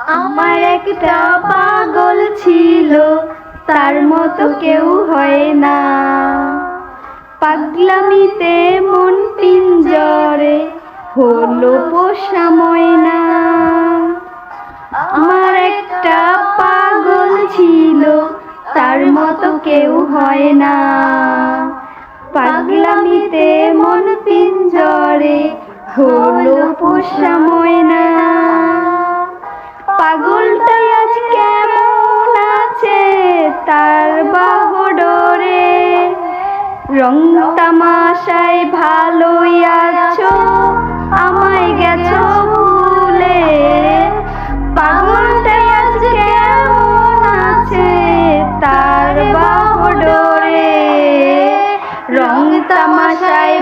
আমার একটা পাগল ছিল, তার মতো কেউ হয় না। পাগলামিতে মন পিঞ্জরে হলো পোষা ময়না। আমার একটা পাগল ছিল, তার মতো কেউ হয় না। পাগলামিতে মন পিঞ্জরে হলো পোষা ময়না। পাগলটাই আজ কেমন আছে তার বাহুডোরে। রং তামাশায় ভালোই আছো, আমায় গেছো ভুলে। পাগলটাই আজ কেমন আছে তার বাহুডোরে। রং তামাশায়